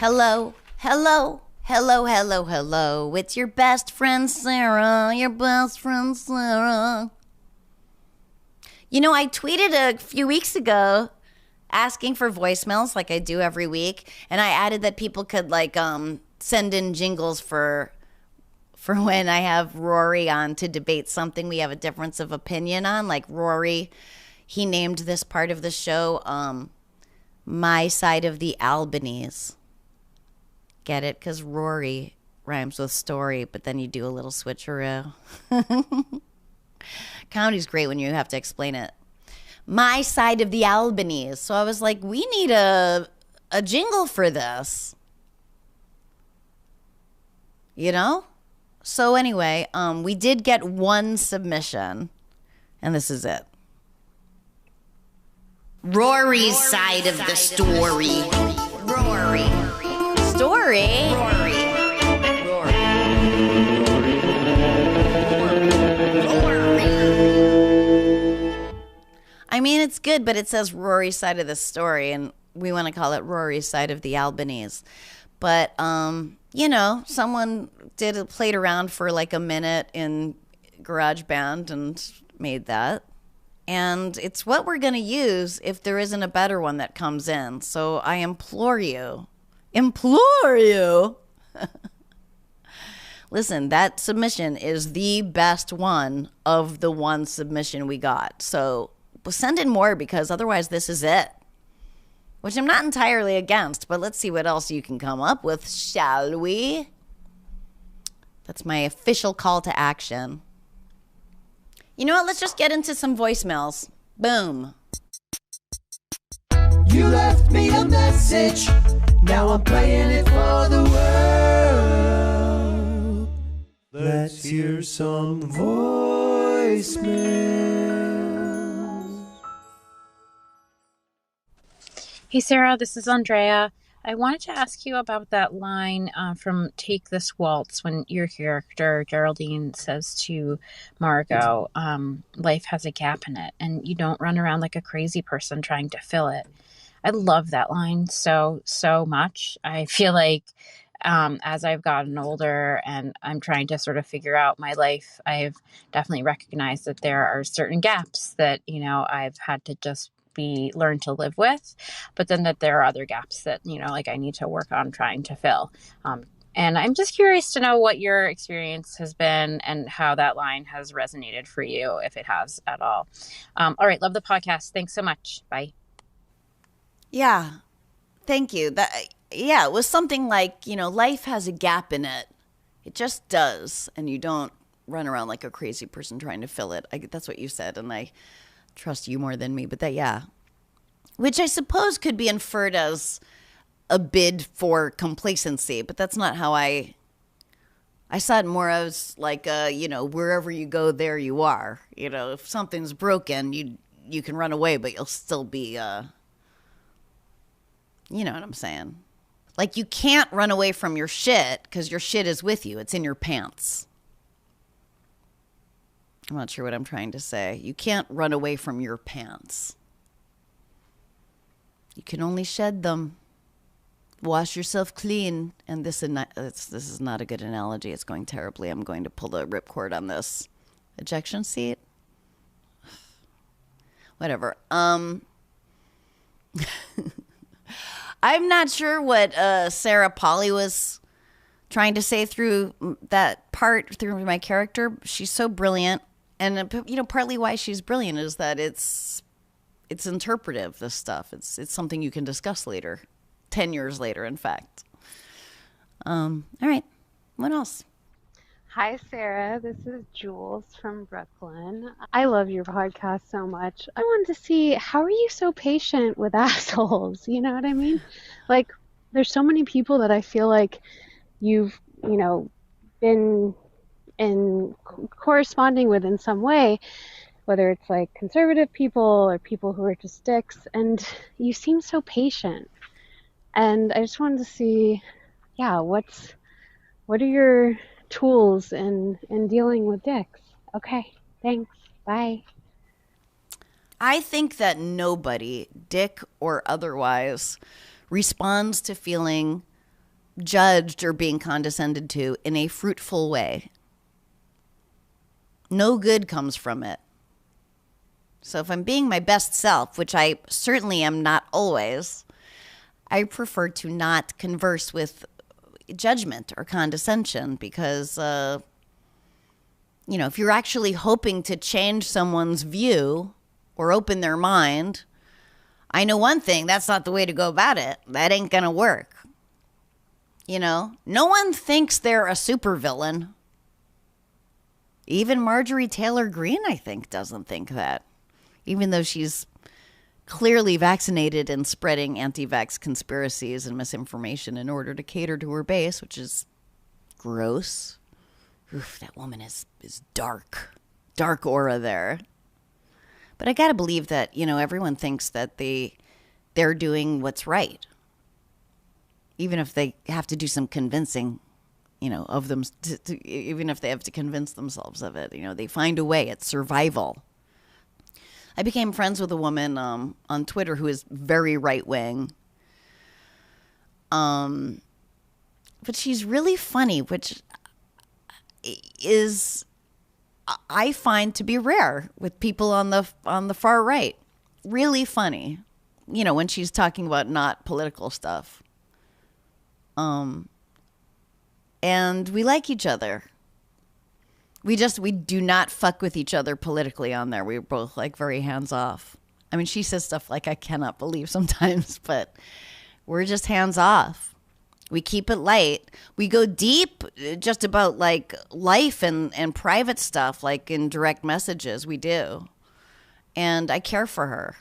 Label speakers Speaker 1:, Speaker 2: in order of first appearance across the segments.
Speaker 1: Hello, hello, hello, hello, hello. It's your best friend, Sarah. Your best friend, Sarah. You know, I tweeted a few weeks ago asking for voicemails like I do every week. And I added that people could send in jingles for when I have Rory on to debate something we have a difference of opinion on. Like Rory, he named this part of the show My Side of the Albanese. Get it? Because Rory rhymes with story, but then you do a little switcheroo. Comedy's great when you have to explain it. My Side of the Albanese. So I was like, we need a jingle for this. You know? So anyway, we did get one submission, and this is it. Rory's side of the story. Rory. Story? Rory. I mean, it's good, but it says Rory's side of the story, and we want to call it Rory's side of the Albanese. But, you know, someone played around for like a minute in GarageBand and made that. And it's what we're going to use if there isn't a better one that comes in. So I implore you. Listen, that submission is the best one of the one submission we got. So send in more, because otherwise this is it. Which I'm not entirely against, but let's see what else you can come up with, shall we? That's my official call to action. You know what? Let's just get into some voicemails. Boom.
Speaker 2: You left me a message. Now I'm playing it for the world. Let's hear some voicemails.
Speaker 3: Hey, Sarah, this is Andrea. I wanted to ask you about that line from Take This Waltz when your character, Geraldine, says to Margot, life has a gap in it, and you don't run around like a crazy person trying to fill it. I love that line so much. I feel like as I've gotten older and I'm trying to sort of figure out my life, I've definitely recognized that there are certain gaps that, you know, I've had to just learn to live with, but then that there are other gaps that, you know, like I need to work on trying to fill. And I'm just curious to know what your experience has been and how that line has resonated for you, if it has at all. All right. Love the podcast. Thanks so much. Bye.
Speaker 1: Yeah. Thank you. It was something like, you know, life has a gap in it. It just does. And you don't run around like a crazy person trying to fill it. That's what you said. And I trust you more than me, but which I suppose could be inferred as a bid for complacency, but that's not how I saw it more as like, you know, wherever you go, there you are. You know, if something's broken, you can run away, but you'll still be, you know what I'm saying? Like, you can't run away from your shit because your shit is with you. It's in your pants. I'm not sure what I'm trying to say. You can't run away from your pants. You can only shed them. Wash yourself clean. And this is not a good analogy. It's going terribly. I'm going to pull the ripcord on this. Ejection seat? Whatever. I'm not sure what Sarah Polly was trying to say through that part, through my character. She's so brilliant. And, you know, partly why she's brilliant is that it's interpretive, this stuff. It's something you can discuss later, 10 years later, in fact. All right. What else?
Speaker 4: Hi, Sarah. This is Jules from Brooklyn. I love your podcast so much. I wanted to see, how are you so patient with assholes? You know what I mean? Like, there's so many people that I feel like you've, you know, been in corresponding with in some way, whether it's like conservative people or people who are just dicks, and you seem so patient. And I just wanted to see, what are your tools in dealing with dicks? Okay, thanks. Bye.
Speaker 1: I think that nobody, dick or otherwise, responds to feeling judged or being condescended to in a fruitful way. No good comes from it. So if I'm being my best self, which I certainly am not always, I prefer to not converse with judgment or condescension because, if you're actually hoping to change someone's view or open their mind, I know one thing, that's not the way to go about it. That ain't gonna work. No one thinks they're a supervillain. Even Marjorie Taylor Greene, I think, doesn't think that. Even though she's clearly vaccinated and spreading anti-vax conspiracies and misinformation in order to cater to her base, which is gross. Oof, that woman is dark. Dark aura there. But I gotta believe that, everyone thinks that they're doing what's right. Even if they have to do some convincing, of them, even if they have to convince themselves of it. They find a way. It's survival. I became friends with a woman on Twitter who is very right-wing. But she's really funny, which is, I find to be rare with people on the far right. Really funny, when she's talking about not political stuff. And we like each other. We do not fuck with each other politically on there. We're both like very hands off. I mean, she says stuff like I cannot believe sometimes, but we're just hands off. We keep it light. We go deep just about like life and private stuff, like in direct messages. We do. And I care for her.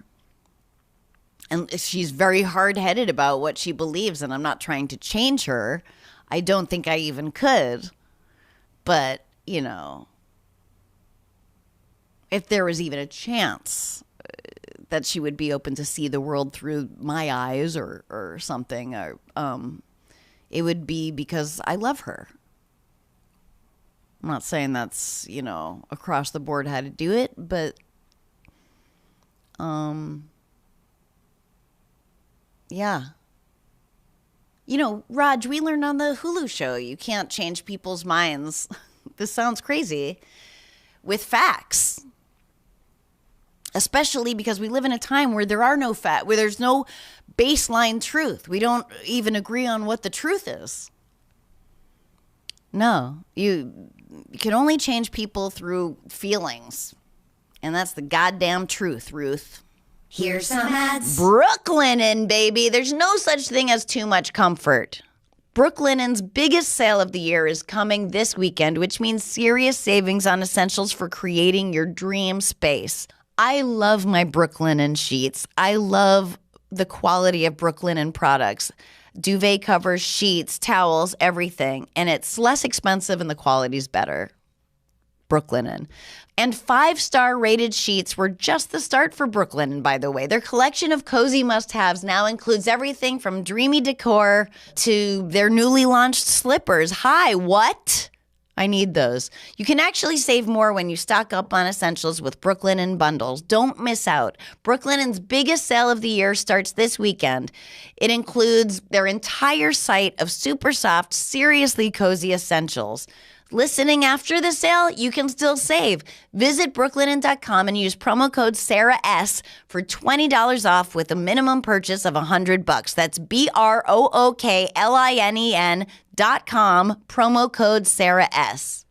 Speaker 1: And she's very hard-headed about what she believes, and I'm not trying to change her. I don't think I even could. But, if there was even a chance that she would be open to see the world through my eyes or something, it would be because I love her. I'm not saying that's, across the board how to do it, but yeah. Raj, we learned on the Hulu show, you can't change people's minds. This sounds crazy. With facts. Especially because we live in a time where there are no where there's no baseline truth. We don't even agree on what the truth is. No, you can only change people through feelings. And that's the goddamn truth, Ruth.
Speaker 2: Here's some ads.
Speaker 1: Brooklinen, baby. There's no such thing as too much comfort. Brooklinen's biggest sale of the year is coming this weekend, which means serious savings on essentials for creating your dream space. I love my Brooklinen sheets. I love the quality of Brooklinen products. Duvet covers, sheets, towels, everything. And it's less expensive and the quality's better. Brooklinen. And 5-star rated sheets were just the start for Brooklinen, by the way. Their collection of cozy must-haves now includes everything from dreamy decor to their newly launched slippers. Hi, what? I need those. You can actually save more when you stock up on essentials with Brooklinen bundles. Don't miss out. Brooklinen's biggest sale of the year starts this weekend. It includes their entire site of super soft, seriously cozy essentials. Listening after the sale, you can still save. Visit brooklinen.com and use promo code SarahS for $20 off with a minimum purchase of $100. That's BROOKLINEN.com, promo code SarahS.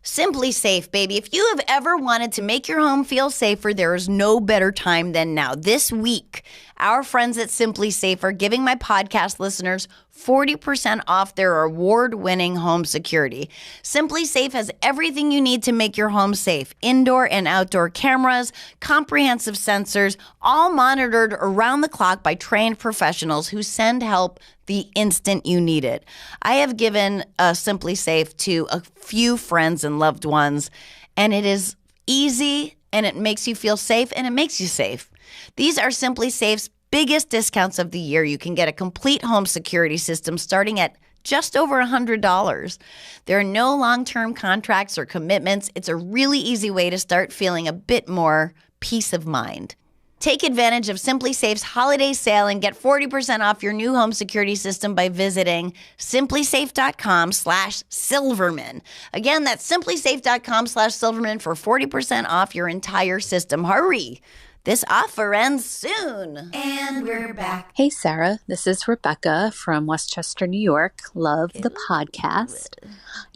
Speaker 1: Simply Safe, baby. If you have ever wanted to make your home feel safer, there is no better time than now. This week, our friends at Simply Safe are giving my podcast listeners 40% off their award-winning home security. Simply Safe has everything you need to make your home safe. Indoor and outdoor cameras, comprehensive sensors, all monitored around the clock by trained professionals who send help the instant you need it. I have given Simply Safe to a few friends and loved ones, and it is easy, and it makes you feel safe, and it makes you safe. These are Simply Safe's biggest discounts of the year. You can get a complete home security system starting at just over $100. There are no long-term contracts or commitments. It's a really easy way to start feeling a bit more peace of mind. Take advantage of Simply Safe's holiday sale and get 40% off your new home security system by visiting simplysafe.com/Silverman. Again, that's simplysafe.com/Silverman for 40% off your entire system. Hurry! This offer ends soon. And we're back.
Speaker 3: Hey, Sarah. This is Rebecca from Westchester, New York. Love the podcast. I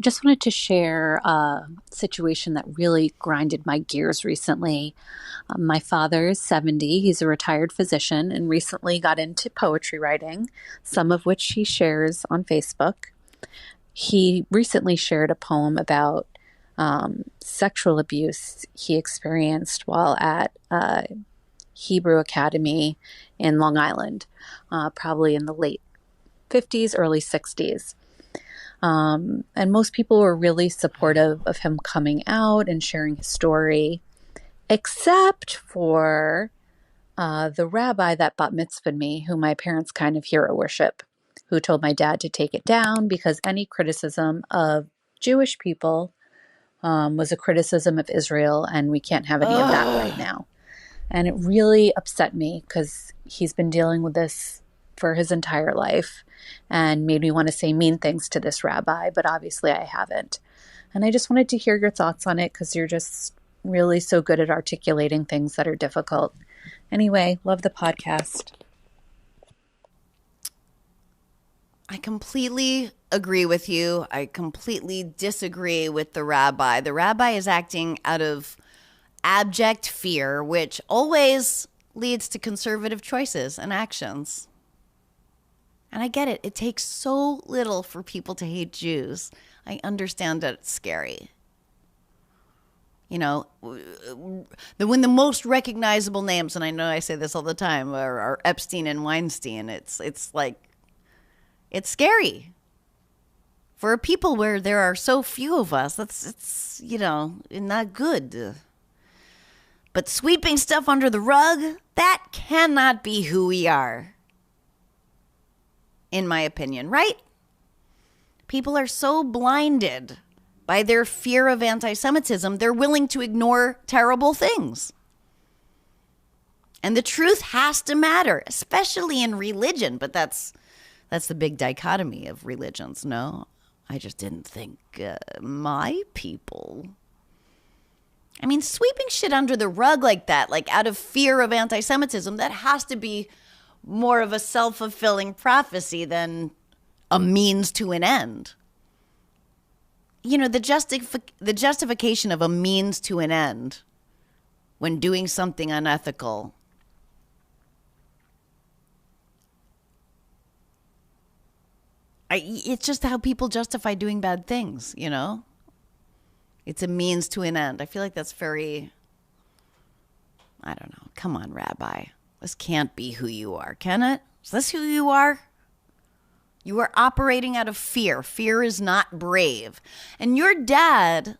Speaker 3: just wanted to share a situation that really grinded my gears recently. My father is 70. He's a retired physician and recently got into poetry writing, some of which he shares on Facebook. He recently shared a poem about sexual abuse he experienced while at Hebrew Academy in Long Island, probably in the late 50s, early 60s. And most people were really supportive of him coming out and sharing his story, except for the rabbi that bat mitzvahed me, who my parents kind of hero worship, who told my dad to take it down because any criticism of Jewish people was a criticism of Israel, and we can't have any of that right now. And it really upset me because he's been dealing with this for his entire life and made me want to say mean things to this rabbi, but obviously I haven't. And I just wanted to hear your thoughts on it because you're just really so good at articulating things that are difficult. Anyway, love the podcast.
Speaker 1: I completely agree with you. I completely disagree with the rabbi. The rabbi is acting out of abject fear, which always leads to conservative choices and actions. And I get it. It takes so little for people to hate Jews. I understand that it's scary. You know, when the most recognizable names, and I know I say this all the time, are Epstein and Weinstein, it's like, it's scary. For a people where there are so few of us, it's not good. But sweeping stuff under the rug, that cannot be who we are. In my opinion, right? People are so blinded by their fear of anti-Semitism, they're willing to ignore terrible things. And the truth has to matter, especially in religion. But that's the big dichotomy of religions, no? I just didn't think my people. I mean, sweeping shit under the rug like that, like out of fear of anti-Semitism, that has to be more of a self-fulfilling prophecy than a means to an end. You know, the justification of a means to an end when doing something unethical. It's just how people justify doing bad things, you know? It's a means to an end. I feel like that's very, I don't know. Come on, Rabbi. This can't be who you are, can it? Is this who you are? You are operating out of fear. Fear is not brave. And your dad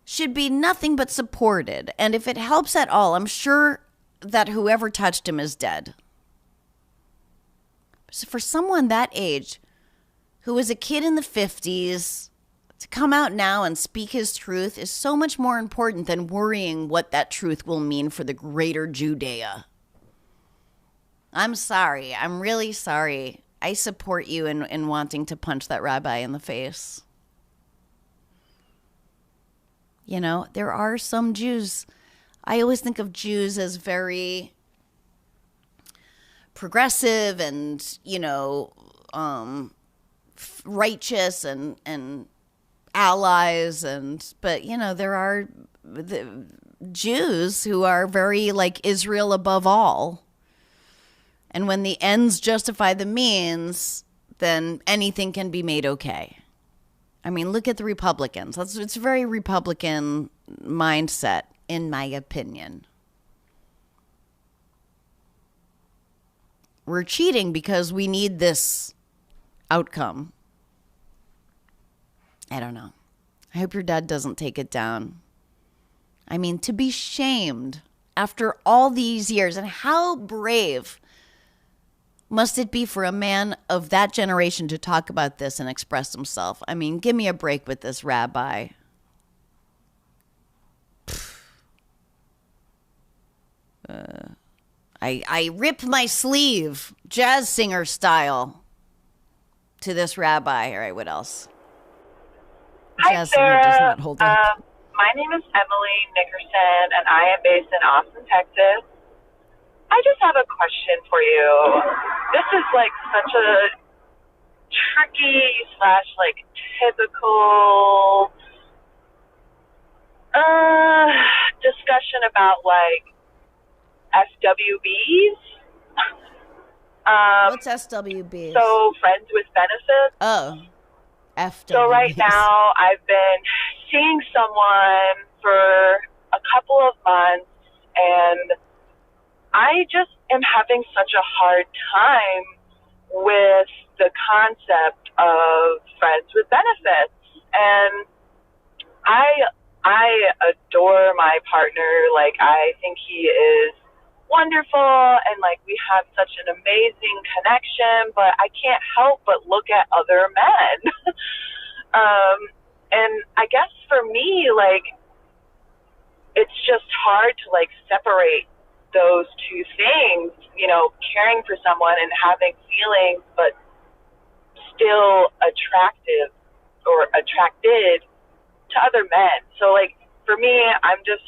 Speaker 1: should be nothing but supported. And if it helps at all, I'm sure that whoever touched him is dead. So for someone that age, who was a kid in the 50s, to come out now and speak his truth is so much more important than worrying what that truth will mean for the greater Judea. I'm sorry. I'm really sorry. I support you in wanting to punch that rabbi in the face. You know, there are some Jews. I always think of Jews as very progressive and, righteous and allies, but there are the Jews who are very like Israel above all. And when the ends justify the means, then anything can be made okay. I mean, look at the Republicans. It's a very Republican mindset, in my opinion. We're cheating because we need this outcome. I don't know. I hope your dad doesn't take it down. I mean, to be shamed after all these years, and how brave must it be for a man of that generation to talk about this and express himself? I mean, give me a break with this rabbi. I rip my sleeve, jazz singer style, to this rabbi. All right, what else?
Speaker 5: Hi,
Speaker 1: Jazz singer does
Speaker 5: Sarah.
Speaker 1: not hold up.
Speaker 5: My name is Emily Nickerson, and I am based in Austin, Texas. I just have a question for you. This is like such a tricky slash like typical discussion about like FWBs.
Speaker 1: What's SWB?
Speaker 5: So friends with benefits.
Speaker 1: Oh, FWB.
Speaker 5: So right now I've been seeing someone for a couple of months, and I just am having such a hard time with the concept of friends with benefits. And I adore my partner. Like, I think he is wonderful, and like we have such an amazing connection, but I can't help but look at other men. And I guess for me, like, it's just hard to like separate those two things, you know, caring for someone and having feelings, but still attractive or attracted to other men. So like for me, I'm just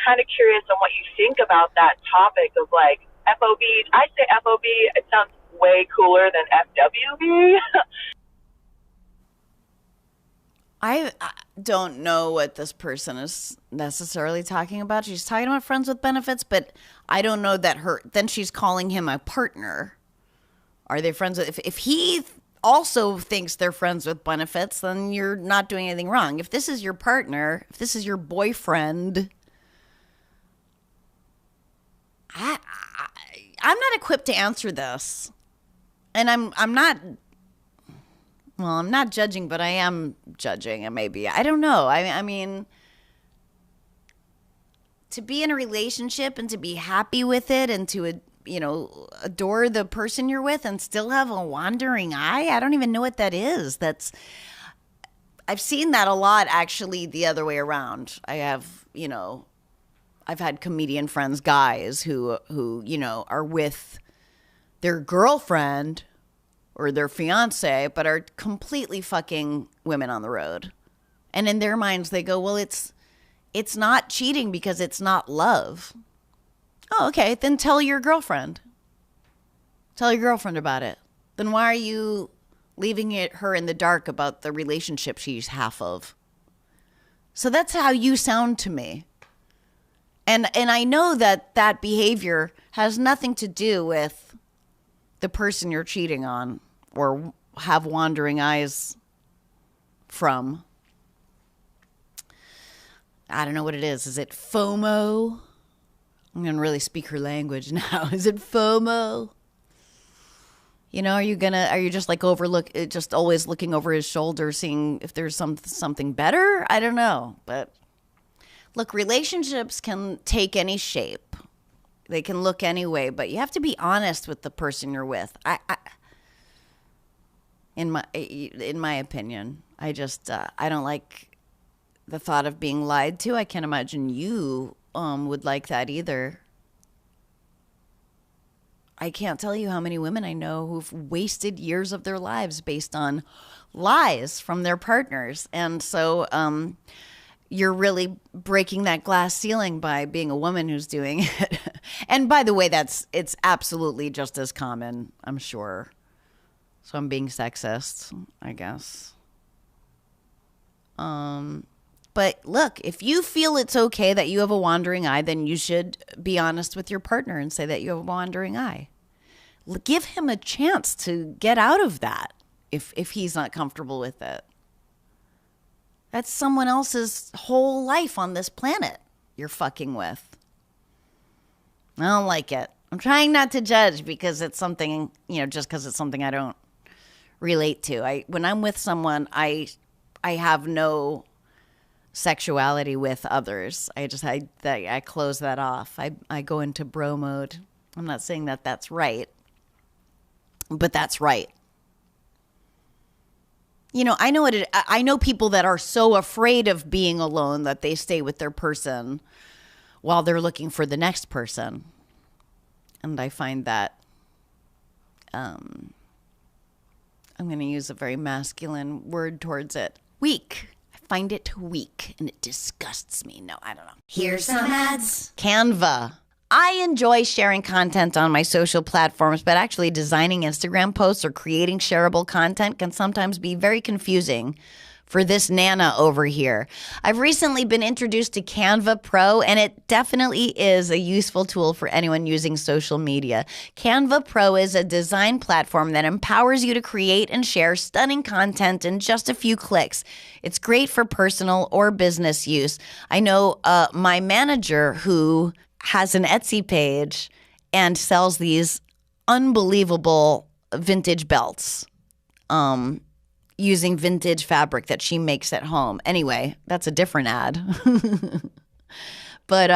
Speaker 5: kind of curious on what you think about that topic of like FOB. I say FOB, it sounds way cooler than FWB.
Speaker 1: I don't know what this person is necessarily talking about. She's talking about friends with benefits, but I don't know that then she's calling him a partner. Are they friends with, if he also thinks they're friends with benefits, then you're not doing anything wrong. If this is your partner, if this is your boyfriend, I'm not equipped to answer this. And I'm not, well, I'm not judging, but I am judging, and maybe. I don't know. I mean, to be in a relationship and to be happy with it and to, you know, adore the person you're with and still have a wandering eye, I don't even know what that is. I've seen that a lot, actually, the other way around. I have, you know, I've had comedian friends, guys, who you know, are with their girlfriend or their fiance, but are completely fucking women on the road. And in their minds, they go, well, it's not cheating because it's not love. Oh, okay. Then tell your girlfriend. Tell your girlfriend about it. Then why are you leaving her in the dark about the relationship she's half of? So that's how you sound to me. And I know that behavior has nothing to do with the person you're cheating on or have wandering eyes from. I don't know what it is. Is it FOMO? I'm going to really speak her language now. Is it FOMO? You know, are you just like just always looking over his shoulder, seeing if there's something better? I don't know. But look, relationships can take any shape. They can look any way, but you have to be honest with the person you're with. In my opinion, I just I don't like the thought of being lied to. I can't imagine you would like that either. I can't tell you how many women I know who've wasted years of their lives based on lies from their partners, and so you're really breaking that glass ceiling by being a woman who's doing it. And by the way, it's absolutely just as common, I'm sure. So I'm being sexist, I guess. But look, if you feel it's okay that you have a wandering eye, then you should be honest with your partner and say that you have a wandering eye. Give him a chance to get out of that if he's not comfortable with it. That's someone else's whole life on this planet you're fucking with. I don't like it. I'm trying not to judge because it's something, you know, just because it's something I don't relate to. When I'm with someone, I have no sexuality with others. I close that off. I go into bro mode. I'm not saying that that's right, but that's right. You know, I know people that are so afraid of being alone that they stay with their person while they're looking for the next person. And I find that I'm going to use a very masculine word towards it. Weak. I find it weak and it disgusts me. No, I don't know.
Speaker 2: Here's some ads.
Speaker 1: Canva. I enjoy sharing content on my social platforms, but actually designing Instagram posts or creating shareable content can sometimes be very confusing for this Nana over here. I've recently been introduced to Canva Pro, and it definitely is a useful tool for anyone using social media. Canva Pro is a design platform that empowers you to create and share stunning content in just a few clicks. It's great for personal or business use. I know my manager who has an Etsy page and sells these unbelievable vintage belts. Using vintage fabric that she makes at home. Anyway, that's a different ad. But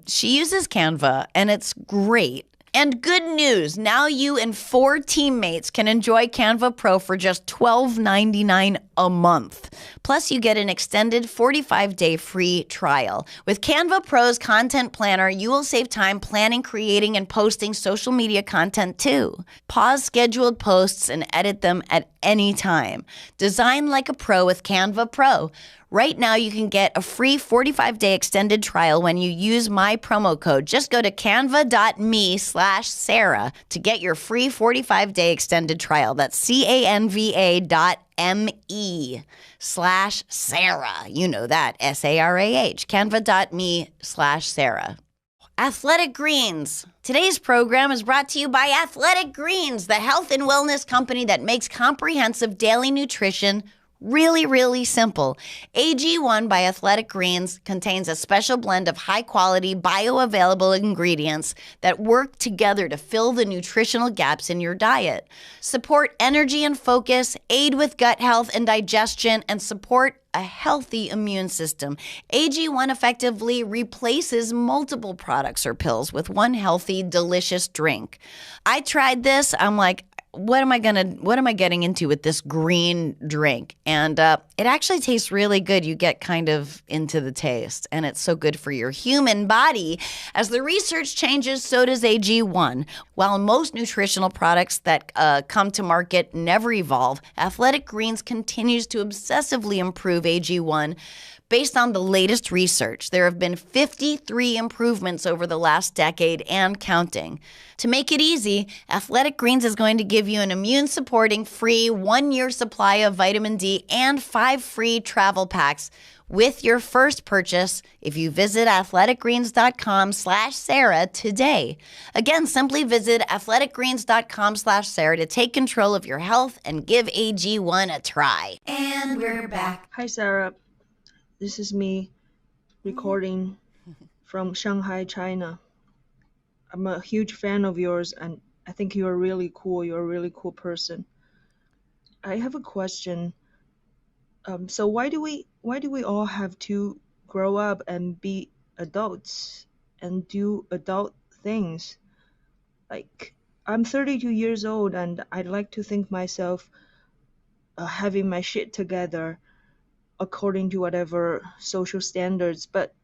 Speaker 1: she uses Canva, and it's great. And good news, now you and 4 teammates can enjoy Canva Pro for just $12.99 a month. Plus, you get an extended 45-day free trial. With Canva Pro's Content Planner, you will save time planning, creating, and posting social media content too. Pause scheduled posts and edit them at any time. Design like a pro with Canva Pro. Right now, you can get a free 45-day extended trial when you use my promo code. Just go to canva.me/Sarah to get your free 45-day extended trial. That's canva.me/Sarah. You know that, SARAH. Canva.me/Sarah. Athletic Greens. Today's program is brought to you by Athletic Greens, the health and wellness company that makes comprehensive daily nutrition really, really simple. AG1 by Athletic Greens contains a special blend of high-quality, bioavailable ingredients that work together to fill the nutritional gaps in your diet. Support energy and focus, aid with gut health and digestion, and support a healthy immune system. AG1 effectively replaces multiple products or pills with one healthy, delicious drink. I tried this. I'm like, what am I getting into with this green drink? And it actually tastes really good. You get kind of into the taste, and it's so good for your human body. As the research changes, so does AG1. While most nutritional products that come to market never evolve, Athletic Greens continues to obsessively improve AG1. Based on the latest research, there have been 53 improvements over the last decade and counting. To make it easy, Athletic Greens is going to give you an immune-supporting free 1-year supply of vitamin D and 5 free travel packs with your first purchase if you visit athleticgreens.com/Sarah today. Again, simply visit athleticgreens.com/Sarah to take control of your health and give AG1 a try.
Speaker 2: And we're back.
Speaker 6: Hi, Sarah. This is me recording from Shanghai, China. I'm a huge fan of yours, and I think you're really cool. You're a really cool person. I have a question. So why do we all have to grow up and be adults and do adult things? Like, I'm 32 years old, and I'd like to think myself having my shit together according to whatever social standards, but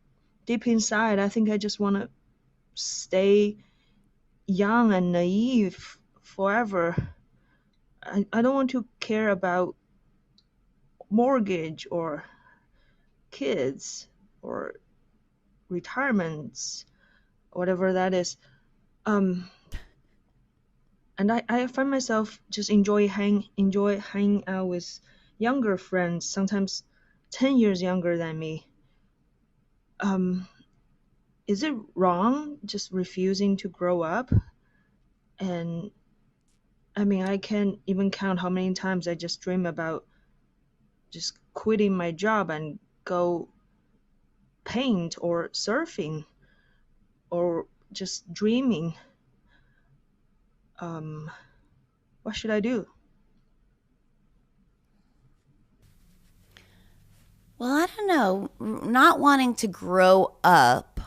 Speaker 6: deep inside, I think I just want to stay young and naive forever. I don't want to care about mortgage or kids or retirements, whatever that is. And I find myself just enjoy hanging out with younger friends, sometimes 10 years younger than me. Is it wrong just refusing to grow up? And I mean, I can't even count how many times I just dream about just quitting my job and go paint or surfing or just dreaming. What should I do?
Speaker 1: Well, I don't know. Not wanting to grow up.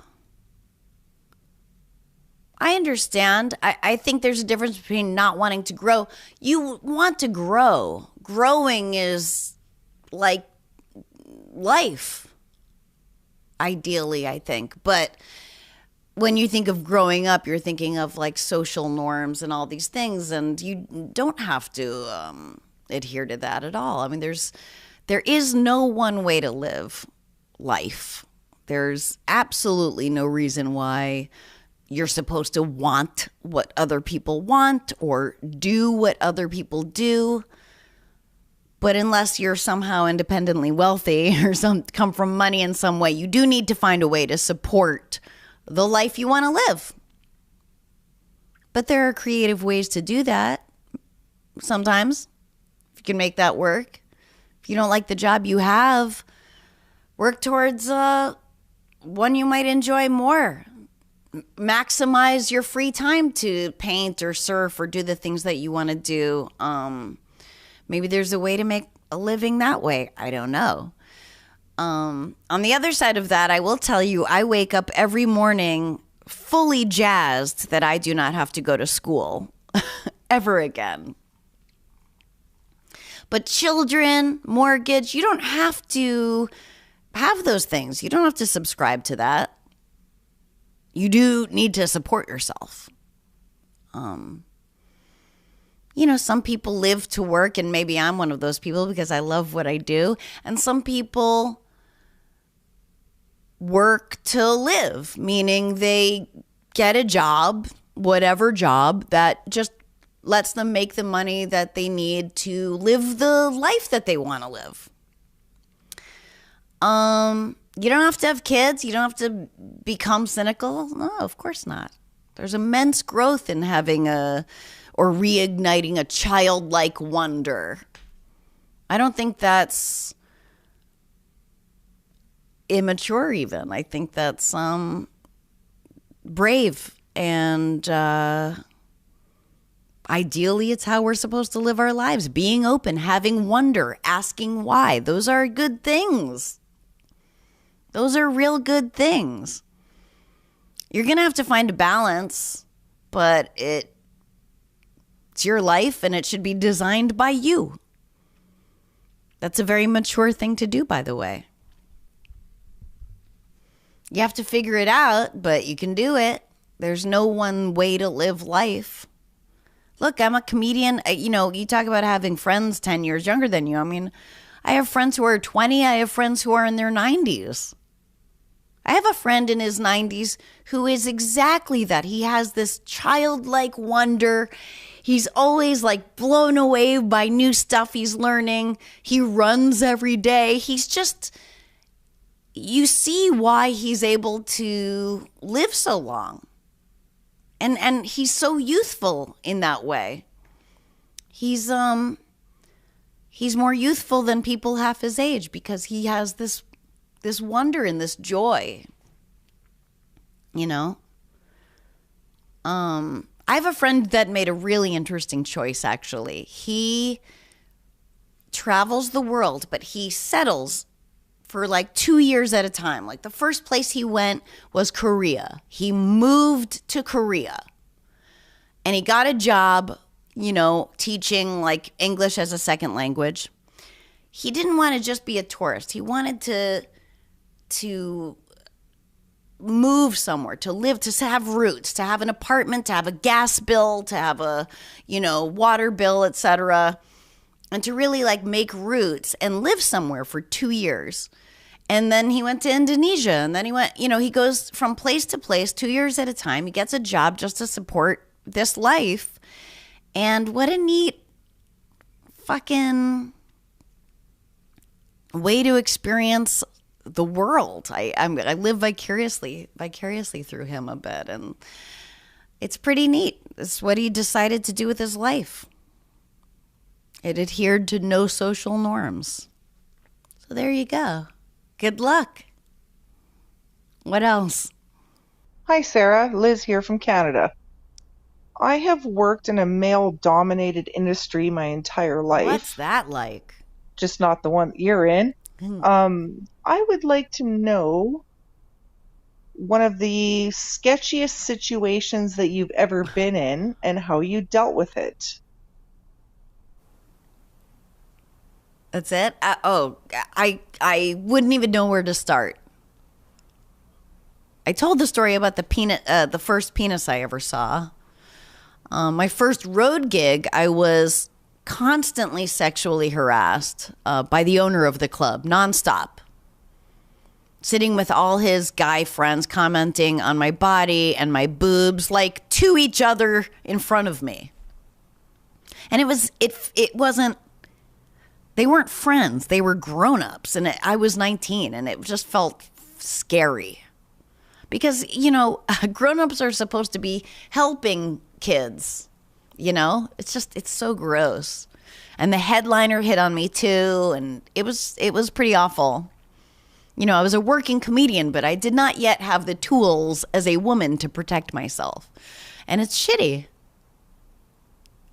Speaker 1: I understand. I think there's a difference between not wanting to grow. You want to grow. Growing is like life, ideally, I think. But when you think of growing up, you're thinking of like social norms and all these things, and you don't have to adhere to that at all. I mean, there is no one way to live life. There's absolutely no reason why you're supposed to want what other people want or do what other people do. But unless you're somehow independently wealthy or come from money in some way, you do need to find a way to support the life you want to live. But there are creative ways to do that sometimes, if you can make that work. If you don't like the job you have, work towards one you might enjoy more. Maximize your free time to paint or surf or do the things that you want to do. Maybe there's a way to make a living that way. I don't know. On the other side of that, I will tell you, I wake up every morning fully jazzed that I do not have to go to school ever again. But children, mortgage, you don't have to have those things. You don't have to subscribe to that. You do need to support yourself. Some people live to work, and maybe I'm one of those people because I love what I do. And some people work to live, meaning they get a job, whatever job, that just lets them make the money that they need to live the life that they want to live. You don't have to have kids. You don't have to become cynical. No, of course not. There's immense growth in having or reigniting a childlike wonder. I don't think that's immature even. I think that's brave, and ideally it's how we're supposed to live our lives. Being open, having wonder, asking why. Those are good things. Those are real good things. You're going to have to find a balance, but it's your life and it should be designed by you. That's a very mature thing to do, by the way. You have to figure it out, but you can do it. There's no one way to live life. Look, I'm a comedian. You talk about having friends 10 years younger than you. I mean, I have friends who are 20. I have friends who are in their 90s. I have a friend in his 90s who is exactly that. He has this childlike wonder. He's always like blown away by new stuff he's learning. He runs every day. He's just, you see why he's able to live so long. And he's so youthful in that way. He's more youthful than people half his age because he has this wonder and this joy, I have a friend that made a really interesting choice, actually. He travels the world, but he settles for like 2 years at a time. Like the first place he went was Korea. He moved to Korea and he got a job, teaching like English as a second language. He didn't want to just be a tourist. He wanted to move somewhere, to live, to have roots, to have an apartment, to have a gas bill, to have a, water bill, etc. And to really like make roots and live somewhere for 2 years. And then he went to Indonesia, and then he went, he goes from place to place 2 years at a time. He gets a job just to support this life. And what a neat fucking way to experience the world. I live vicariously through him a bit, and it's pretty neat. It's what he decided to do with his life. It adhered to no social norms. So there you go. Good luck. What else?
Speaker 7: Hi, Sarah. Liz here from Canada. I have worked in a male-dominated industry my entire life.
Speaker 1: What's that like?
Speaker 7: Just not the one that you're in. I would like to know one of the sketchiest situations that you've ever been in and how you dealt with it.
Speaker 1: That's it? I wouldn't even know where to start. I told the story about the first penis I ever saw. My first road gig, I was constantly sexually harassed by the owner of the club, nonstop. Sitting with all his guy friends, commenting on my body and my boobs, like to each other in front of me. And it wasn't, they weren't friends. They were grown-ups. And I was 19, and it just felt scary. Because, grown-ups are supposed to be helping kids, It's so gross. And the headliner hit on me, too, and it was pretty awful. I was a working comedian, but I did not yet have the tools as a woman to protect myself. And it's shitty.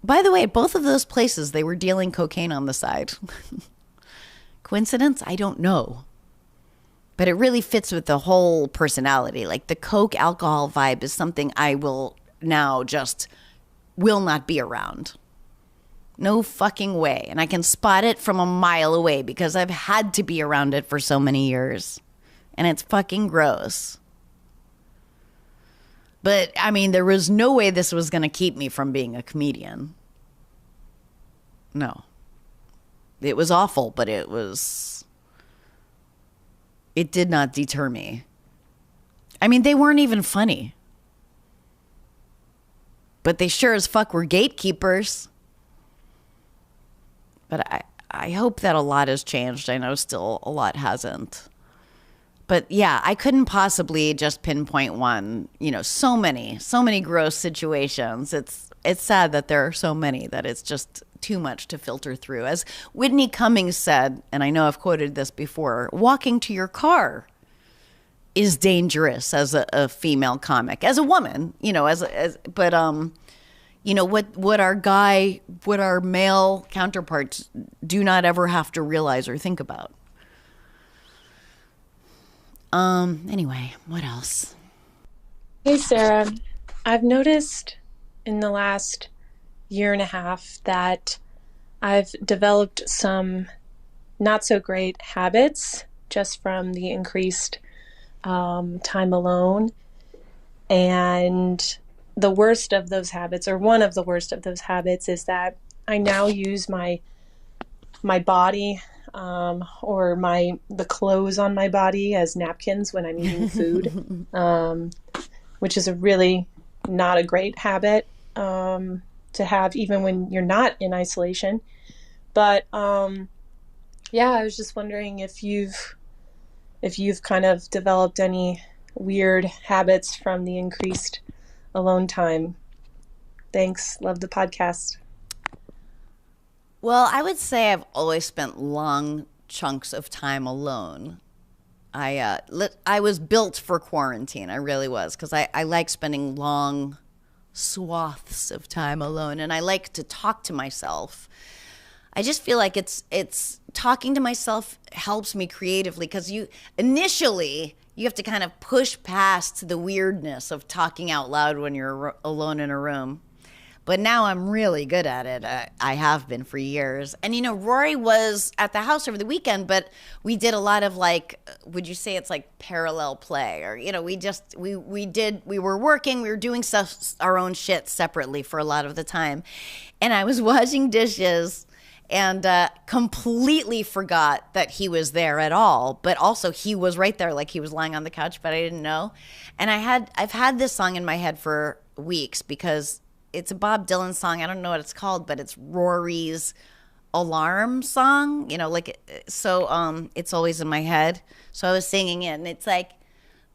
Speaker 1: By the way, at both of those places, they were dealing cocaine on the side. Coincidence? I don't know. But it really fits with the whole personality. Like the coke alcohol vibe is something I will now just will not be around. No fucking way. And I can spot it from a mile away because I've had to be around it for so many years. And it's fucking gross. But, there was no way this was going to keep me from being a comedian. No. It was awful, but it did not deter me. They weren't even funny. But they sure as fuck were gatekeepers. But I hope that a lot has changed. I know still a lot hasn't. But yeah, I couldn't possibly just pinpoint one. So many gross situations. It's sad that there are so many that it's just too much to filter through. As Whitney Cummings said, and I know I've quoted this before, walking to your car is dangerous as a female comic, as a woman, what our male counterparts do not ever have to realize or think about. Anyway, what else?
Speaker 8: Hey, Sarah. I've noticed in the last year and a half that I've developed some not so great habits just from the increased time alone. And the worst of those habits, or one of the worst of those habits, is that I now use my body or the clothes on my body as napkins when I'm eating food, which is a really not a great habit to have even when you're not in isolation. But yeah, I was just wondering if you've kind of developed any weird habits from the increased alone time. Thanks. Love the podcast.
Speaker 1: Well, I would say I've always spent long chunks of time alone. I was built for quarantine. I really was, because I like spending long swaths of time alone, and I like to talk to myself. I just feel like it's talking to myself helps me creatively, because initially you have to kind of push past the weirdness of talking out loud when you're alone in a room. But now I'm really good at it. I have been for years. And, Rory was at the house over the weekend, but we did a lot of would you say it's like parallel play? Or, we were working, we were doing stuff, our own shit separately for a lot of the time. And I was washing dishes and completely forgot that he was there at all. But also he was right there, like he was lying on the couch, but I didn't know. And I've had this song in my head for weeks because it's a Bob Dylan song. I don't know what it's called, but it's Rory's alarm song. So it's always in my head. So I was singing it, and it's like,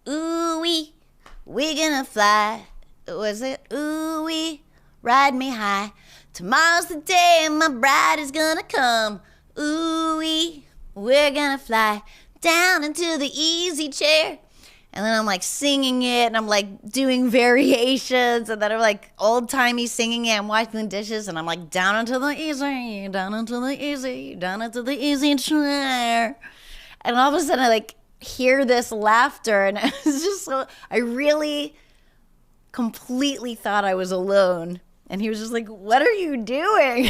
Speaker 1: ooh-wee, we're gonna fly. Was it ooh-wee, ride me high. Tomorrow's the day my bride is gonna come. Ooh-wee, we're gonna fly down into the easy chair. And then I'm singing it, and I'm doing variations, and then I'm old-timey singing it. I'm washing the dishes, and I'm down into the easy, down into the easy, down into the easy chair. And all of a sudden I hear this laughter, and it was just I really completely thought I was alone. And he was just like, what are you doing?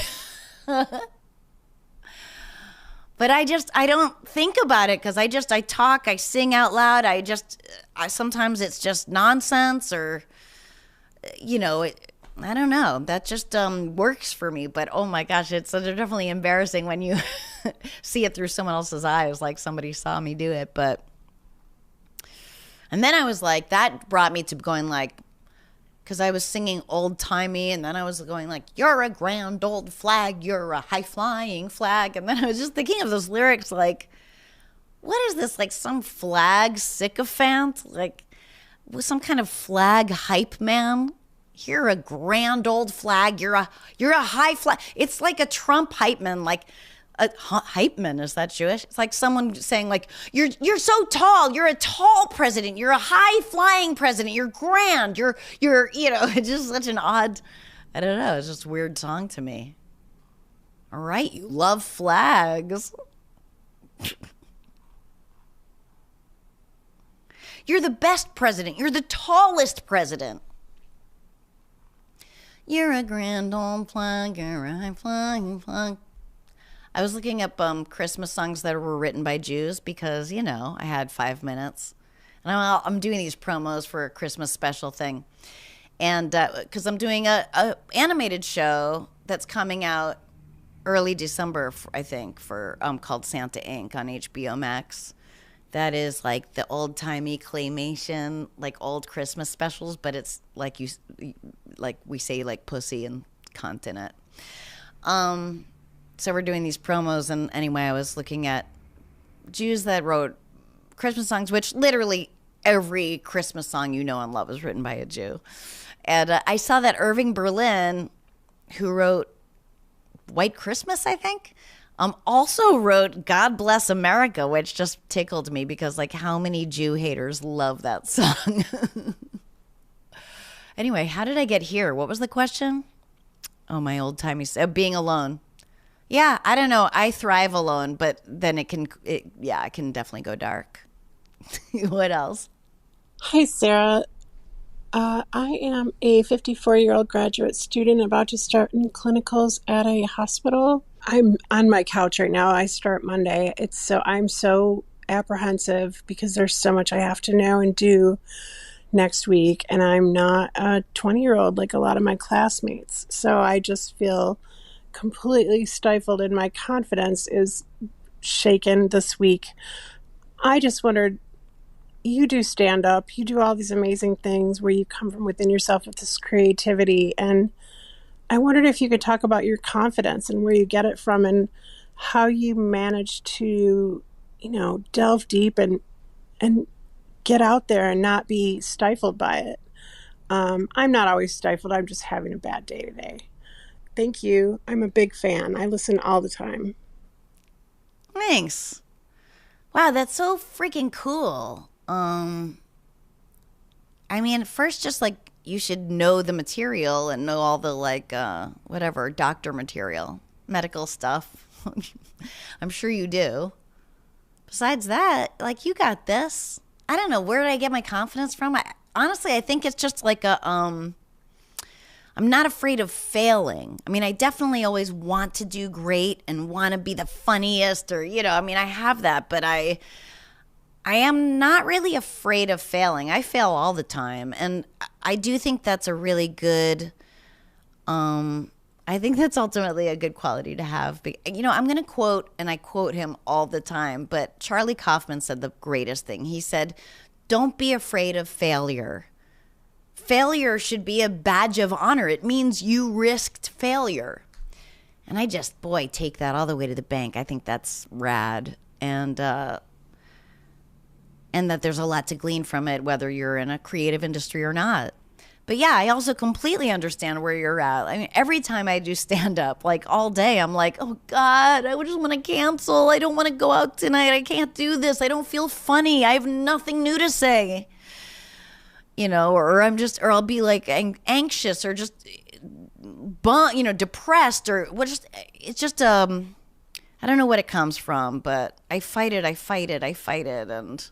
Speaker 1: But I don't think about it because I talk, I sing out loud. Sometimes it's just nonsense or, I don't know. That just works for me. But oh my gosh, it's definitely embarrassing when you see it through someone else's eyes, like somebody saw me do it. And then I was like, that brought me to going like, because I was singing old timey, and then I was going like, you're a grand old flag, you're a high flying flag. And then I was just thinking of those lyrics like, what is this? Like some flag sycophant? Like some kind of flag hype man? You're a grand old flag. You're a high flag. It's like a Trump hype man, like a hype man. Is that Jewish? It's like someone saying like, you're so tall. You're a tall president. You're a high flying president. You're grand. You're it's just such an odd, I don't know. It's just a weird song to me. All right. You love flags. You're the best president. You're the tallest president. You're a grand old flag, you're a high flying flag. I was looking up Christmas songs that were written by Jews because, I had 5 minutes. And I'm doing these promos for a Christmas special thing. And because I'm doing a animated show that's coming out early December, I think, for called Santa Inc. on HBO Max. That is like the old-timey claymation, like old Christmas specials, but it's like we say like pussy and cunt in it. So we're doing these promos, and anyway, I was looking at Jews that wrote Christmas songs, which literally every Christmas song you know and love is written by a Jew. And I saw that Irving Berlin, who wrote White Christmas, I think, also wrote God Bless America, which just tickled me because, like, how many Jew haters love that song? Anyway, how did I get here? What was the question? Oh, my old-timey being alone. Yeah, I don't know. I thrive alone, but then it can definitely go dark. What else?
Speaker 9: Hi, Sarah. I am a 54-year-old graduate student about to start in clinicals at a hospital. I'm on my couch right now. I start Monday. I'm so apprehensive because there's so much I have to know and do next week, and I'm not a 20-year-old like a lot of my classmates. So I just feel completely stifled, and my confidence is shaken this week. I just wondered, you do stand up, you do all these amazing things where you come from within yourself with this creativity, and I wondered if you could talk about your confidence and where you get it from and how you manage to, delve deep and get out there and not be stifled by it. I'm not always stifled. I'm just having a bad day today. Thank you. I'm a big fan. I listen all the time.
Speaker 1: Thanks. Wow, that's so freaking cool. First, just like you should know the material and know all the doctor material, medical stuff. I'm sure you do. Besides that, you got this. I don't know, where did I get my confidence from? Honestly, I think it's just like I'm not afraid of failing. I definitely always want to do great and want to be the funniest or, I have that, but I am not really afraid of failing. I fail all the time. And I do think that's a really good, I think that's ultimately a good quality to have. I'm going to quote, and I quote him all the time, but Charlie Kaufman said the greatest thing. He said, don't be afraid of failure. Failure should be a badge of honor. It means you risked failure. And I just, take that all the way to the bank. I think that's rad. And that there's a lot to glean from it, whether you're in a creative industry or not. But yeah, I also completely understand where you're at. Every time I do stand up, all day, I'm like, oh God, I just want to cancel. I don't want to go out tonight. I can't do this. I don't feel funny. I have nothing new to say. Or I'll be anxious or just, depressed or it's just, I don't know what it comes from, but I fight it. And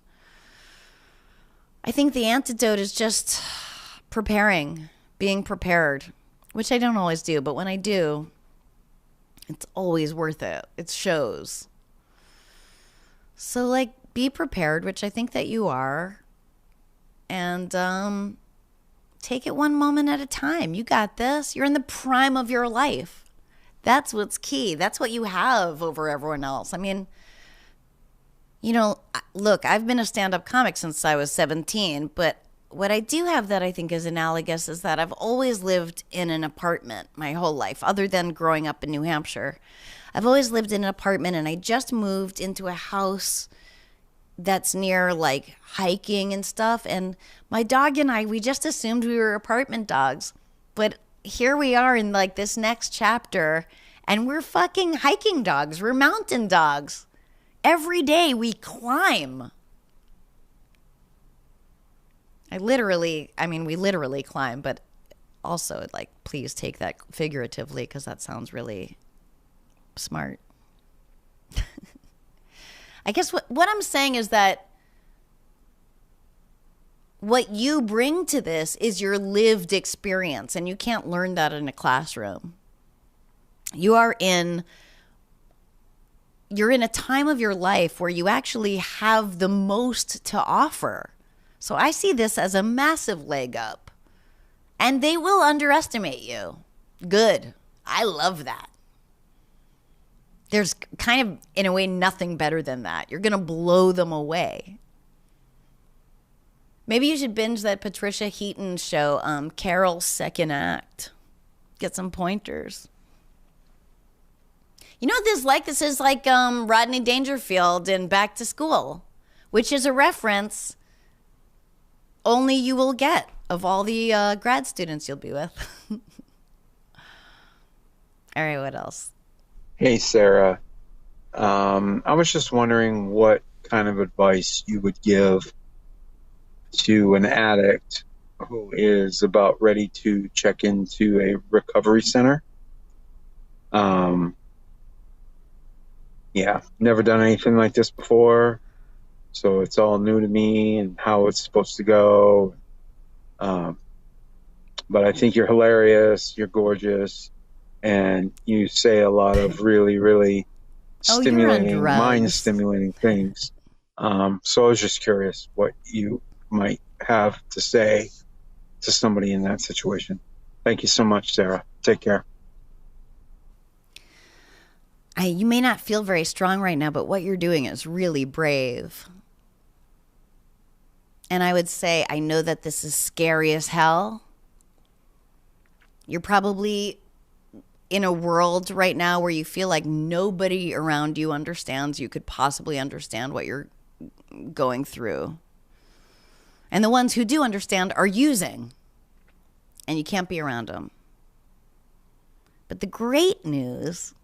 Speaker 1: I think the antidote is just being prepared, which I don't always do, but when I do, it's always worth it. It shows. So, like, be prepared, which I think that you are. And take it one moment at a time. You got this. You're in the prime of your life. That's what's key. That's what you have over everyone else. I mean, you know, look, I've been a stand-up comic since I was 17, but what I do have that I think is analogous is that I've always lived in an apartment my whole life, other than growing up in New Hampshire. I've always lived in an apartment, and I just moved into a house that's near like hiking and stuff. And my dog and I, we just assumed we were apartment dogs. But here we are in like this next chapter, and we're fucking hiking dogs. We're mountain dogs. Every day we climb. We literally climb, but also, like, please take that figuratively because that sounds really smart. I guess what I'm saying is that what you bring to this is your lived experience, and you can't learn that in a classroom. You're in a time of your life where you actually have the most to offer. So I see this as a massive leg up. And they will underestimate you. Good. I love that. There's kind of, in a way, nothing better than that. You're going to blow them away. Maybe you should binge that Patricia Heaton show, Carol's Second Act. Get some pointers. You know what this is like? This is like Rodney Dangerfield in Back to School, which is a reference only you will get of all the grad students you'll be with. All right, what else?
Speaker 10: Hey, Sarah. I was just wondering what kind of advice you would give to an addict who is about ready to check into a recovery center. Yeah, never done anything like this before, so it's all new to me and how it's supposed to go. But I think you're hilarious, you're gorgeous, and you say a lot of really, really stimulating, mind-stimulating things. So I was just curious what you might have to say to somebody in that situation. Thank you so much, Sarah. Take care.
Speaker 1: You may not feel very strong right now, but what you're doing is really brave. And I would say, I know that this is scary as hell. You're probably in a world right now where you feel like nobody around you understands you could possibly understand what you're going through. And the ones who do understand are using, and you can't be around them. But the great news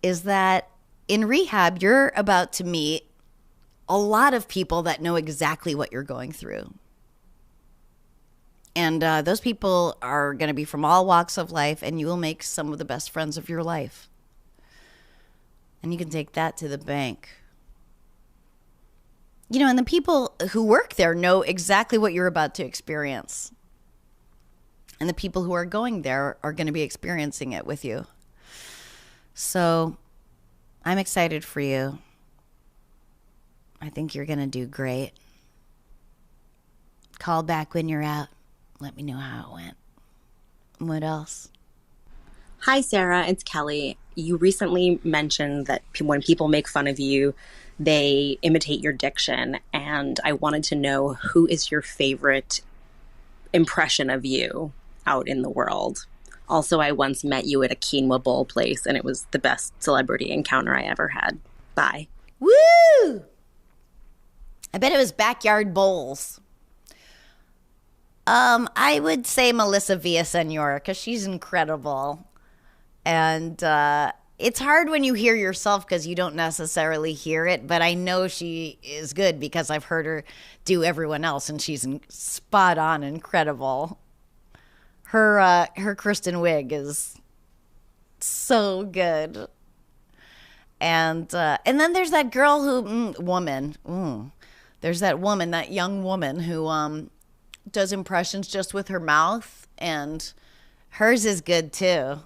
Speaker 1: is that in rehab, you're about to meet a lot of people that know exactly what you're going through. And those people are going to be from all walks of life, and you will make some of the best friends of your life. And you can take that to the bank. You know, and the people who work there know exactly what you're about to experience. And the people who are going there are going to be experiencing it with you. So I'm excited for you. I think you're going to do great. Call back when you're out. Let me know how it went. What else?
Speaker 11: Hi, Sarah. It's Kelly. You recently mentioned that when people make fun of you, they imitate your diction. And I wanted to know, who is your favorite impression of you out in the world? Also, I once met you at a quinoa bowl place, and it was the best celebrity encounter I ever had. Bye.
Speaker 1: Woo! I bet it was Backyard Bowls. I would say Melissa Villaseñor, because she's incredible. And it's hard when you hear yourself because you don't necessarily hear it, but I know she is good because I've heard her do everyone else, and she's spot on, incredible. Her Kristen Wiig is so good. And then there's that girl there's that woman, that young woman who does impressions just with her mouth, and hers is good too.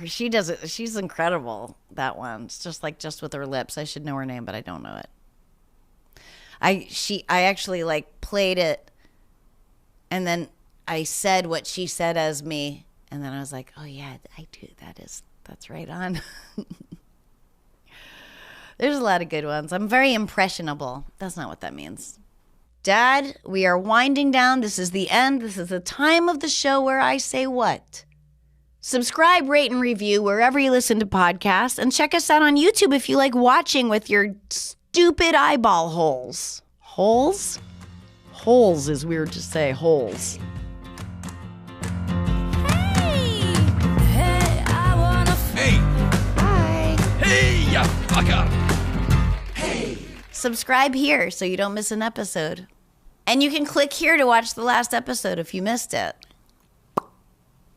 Speaker 1: She does it. She's incredible. That one. It's just with her lips. I should know her name, but I don't know it. I actually like played it, and then I said what she said as me, and then I was like, oh yeah, I do. That's right on. There's a lot of good ones. I'm very impressionable. That's not what that means. Dad, we are winding down. This is the end. This is the time of the show where I say what? Subscribe, rate, and review wherever you listen to podcasts. And check us out on YouTube if you like watching with your stupid eyeball holes. Holes? Holes is weird to say. Holes.
Speaker 2: Hey, I wanna.
Speaker 12: Hey!
Speaker 1: Bye.
Speaker 12: Hey, ya fucker!
Speaker 1: Subscribe here so you don't miss an episode. And you can click here to watch the last episode if you missed it.